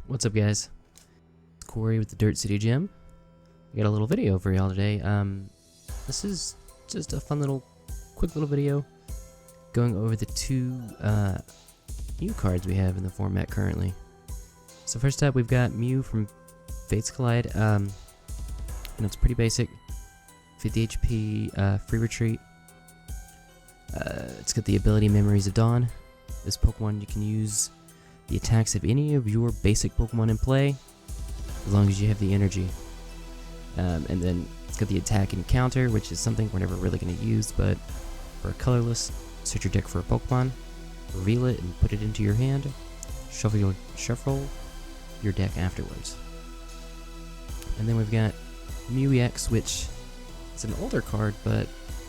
What's up, guys? It's Corey with the Dirt City Gym. I got a little video for y'all today. This is just a fun little, quick little video going over the two Mew cards we have in the format currently. So first up, we've got Mew from Fates Collide. And it's pretty basic. 50 HP, free retreat. It's got the ability Memories of Dawn. This Pokemon, you can use the attacks of any of your basic Pokemon in play, as long as you have the energy. And then it's got the attack and counter, which is something we're never really going to use, but for a colorless, search your deck for a Pokemon, reveal it and put it into your hand, shuffle your deck afterwards. And then we've got Mew EX, which is an older card, but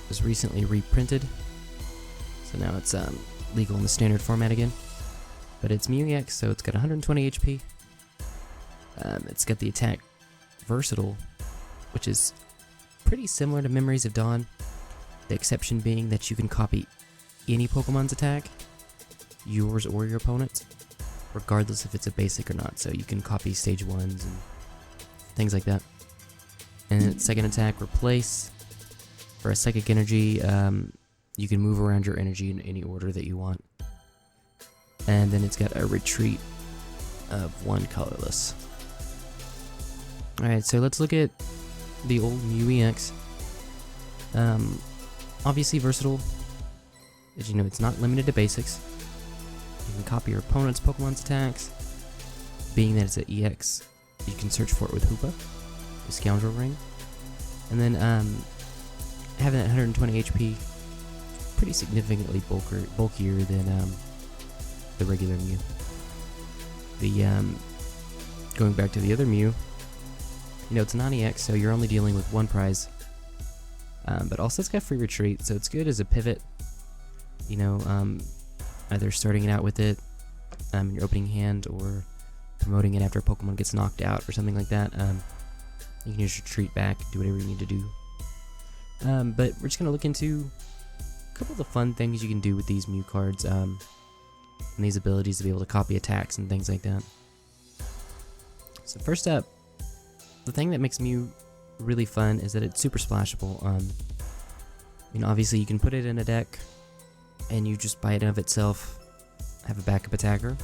was recently reprinted. So now it's legal in the standard format again. But it's Mew EX, so it's got 120 HP. It's got the attack Versatile, which is pretty similar to Memories of Dawn. The exception being that you can copy any Pokemon's attack, yours or your opponent's, regardless if it's a basic or not. So you can copy stage 1s and things like that. And its second attack, Replace. For a Psychic Energy, you can move around your energy in any order that you want. And then it's got a retreat of 1 colorless. Alright, so let's look at the old Mew EX. Obviously versatile. As you know, it's not limited to basics. You can copy your opponent's Pokemon's attacks. Being that it's an EX, you can search for it with Hoopa, the Scoundrel Ring. And then having that 120 HP, pretty significantly bulkier than the regular Mew. Going back to the other Mew, you know, it's non-EX, so you're only dealing with 1 prize. But also it's got free retreat, so it's good as a pivot. You know, either starting it out with it in your opening hand, or promoting it after a Pokemon gets knocked out or something like that. You can just retreat back, do whatever you need to do. But we're just going to look into a couple of the fun things you can do with these Mew cards. And these abilities to be able to copy attacks and things like that. So first up, the thing that makes Mew really fun is that it's super splashable. You know, obviously you can put it in a deck, and you just by it of itself have a backup attacker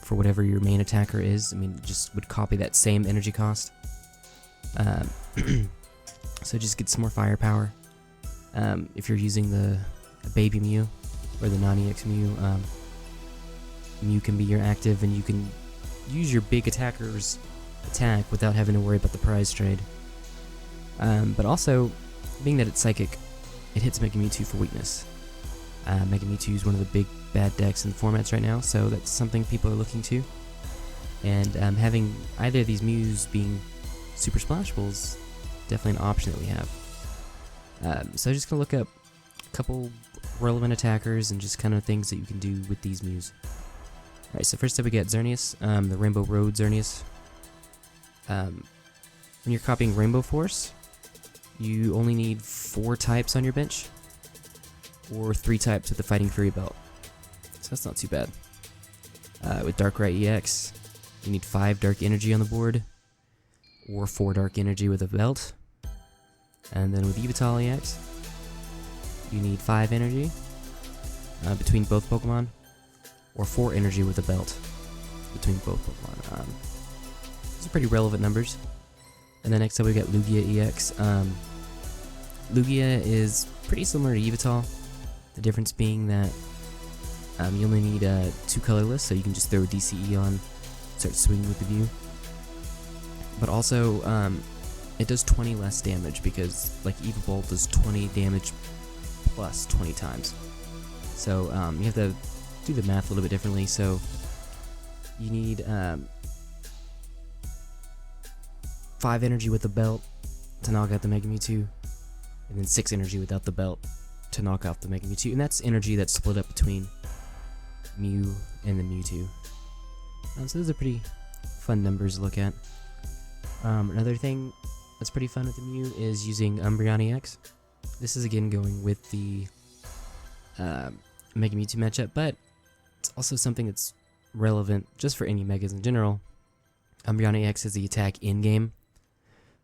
for whatever your main attacker is. I mean, it just would copy that same energy cost. So it just gets some more firepower. If you're using the baby Mew, or the non-EX Mew, Mew can be your active, and you can use your big attacker's attack without having to worry about the prize trade. But also, being that it's psychic, it hits Mega Mewtwo for weakness. Mega Mewtwo is one of the big bad decks in the formats right now, so that's something people are looking to. And having either of these Mews being super splashable is definitely an option that we have. So I'm just going to look up a couple relevant attackers and just kind of things that you can do with these Mews. Alright, so first up we got Xerneas, the Rainbow Road Xerneas. When you're copying Rainbow Force, you only need 4 types on your bench, or 3 types with the Fighting Fury belt. So that's not too bad. With Darkrai EX, you need 5 Dark Energy on the board, or 4 Dark Energy with a belt. And then with Eeveeloutions EX, you need 5 energy between both Pokemon, or 4 energy with a belt between both Pokemon. Those are pretty relevant numbers. And then next up we got Lugia EX. Lugia is pretty similar to Eevee, the difference being that you only need 2 colorless, so you can just throw a DCE on, start swinging with the Mew. But also, it does 20 less damage, because like Eeveelotions does 20 damage plus 20 times. So you have to do the math a little bit differently. So you need 5 energy with the belt to knock out the Mega Mewtwo, and then 6 energy without the belt to knock out the Mega Mewtwo, and that's energy that's split up between Mew and the Mewtwo. So those are pretty fun numbers to look at. Another thing that's pretty fun with the Mew is using Umbreon EX. This is again going with the Mega Mewtwo matchup, but it's also something that's relevant just for any megas in general, Umbreon EX is the attack in-game,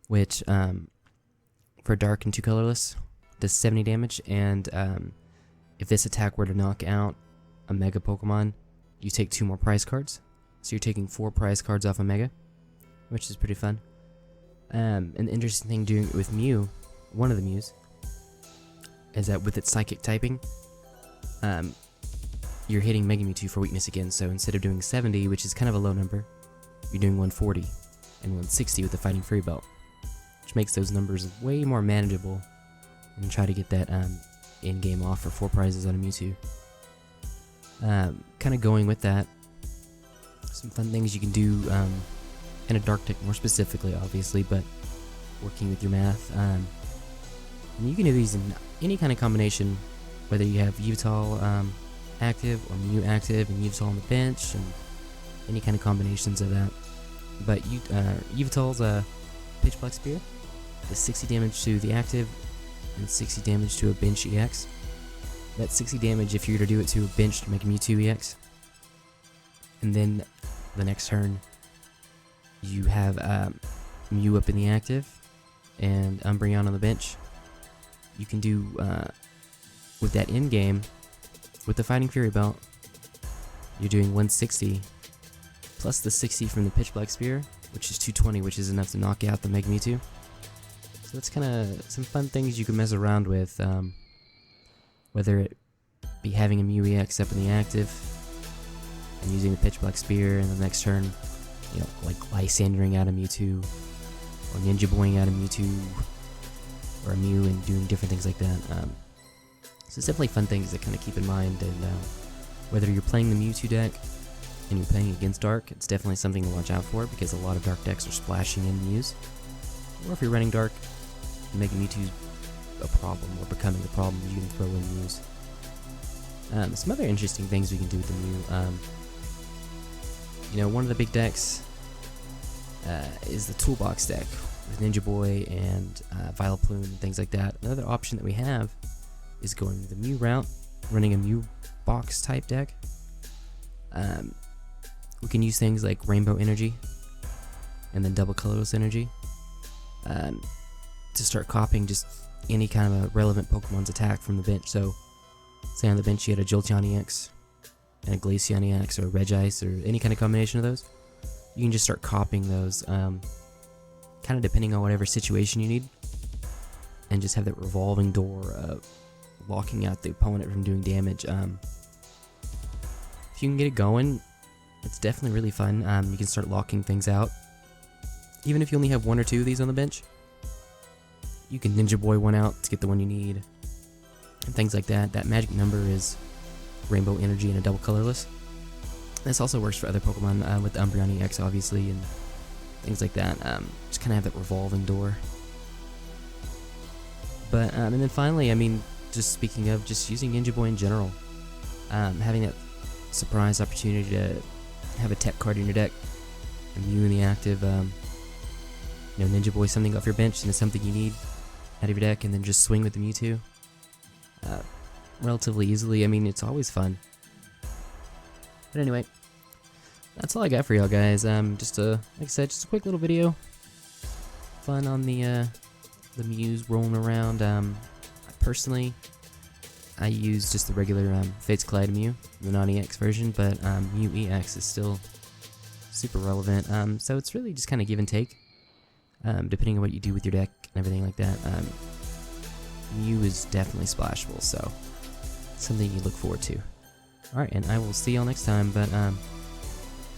which for dark and 2 colorless does 70 damage, and if this attack were to knock out a mega Pokemon, you take 2 more prize cards. So you're taking 4 prize cards off a mega, which is pretty fun. An interesting thing doing it with Mew, one of the Mews, is that with its psychic typing, you're hitting Mega Mewtwo for weakness again. So instead of doing 70, which is kind of a low number, you're doing 140 and 160 with the Fighting Fury Belt, which makes those numbers way more manageable, and try to get that in-game off for 4 prizes on a Mewtwo. Kind of going with that, some fun things you can do in a dark deck more specifically, obviously, but working with your math. And you can do these in any kind of combination, whether you have Yveltal active or Mew active and Yveltal on the bench, and any kind of combinations of that. But Yveltal's Pitch Black Spear is 60 damage to the active and 60 damage to a bench EX. That's 60 damage if you were to do it to a bench to make a Mewtwo EX. And then the next turn, you have Mew up in the active and Umbreon on the bench. You can do, with that in-game, with the Fighting Fury Belt, you're doing 160, plus the 60 from the Pitch Black Spear, which is 220, which is enough to knock out the Mega Mewtwo. So that's kind of some fun things you can mess around with, whether it be having a Mew EX up in the active, and using the Pitch Black Spear, and the next turn, you know, like Lysandering out a Mewtwo, or Ninja Boying out a Mewtwo, or a Mew, and doing different things like that. So it's definitely fun things to kind of keep in mind, and whether you're playing the Mewtwo deck and you're playing against Dark, it's definitely something to watch out for, because a lot of Dark decks are splashing in Mews. Or if you're running Dark and making Mewtwo a problem, or becoming a problem, you can throw in Mews. Some other interesting things we can do with the Mew. You know, one of the big decks is the Toolbox deck, with Ninja Boy and Vileplume and things like that. Another option that we have is going the Mew route, running a Mew box type deck. We can use things like Rainbow Energy and then Double Colorless Energy to start copying just any kind of a relevant Pokemon's attack from the bench. So, say on the bench you had a Jolteon EX and a Glaceon EX or a Regice or any kind of combination of those. You can just start copying those, kind of depending on whatever situation you need, and just have that revolving door of locking out the opponent from doing damage. If you can get it going, it's definitely really fun. You can start locking things out. Even if you only have 1 or 2 of these on the bench, you can Ninja Boy one out to get the one you need, and things like that. That magic number is Rainbow Energy and a Double Colorless. This also works for other Pokemon with Umbreon EX, obviously, and things like that. Just kind of have that revolving door. But and then finally, I mean, just speaking of just using Ninja Boy in general, having that surprise opportunity to have a tech card in your deck, and Mew in the active, you know, Ninja Boy something off your bench and it's something you need out of your deck, and then just swing with the Mewtwo relatively easily. I mean, it's always fun. But anyway, that's all I got for y'all guys. Just like I said, just a quick little video, fun on the Mews rolling around. Personally, I use just the regular Fates Collide Mew, the non-EX version, but Mew EX is still super relevant. So it's really just kind of give and take, depending on what you do with your deck and everything like that. Mew is definitely splashable, so something you look forward to. Alright, and I will see y'all next time, but, you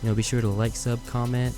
know, be sure to like, sub, comment,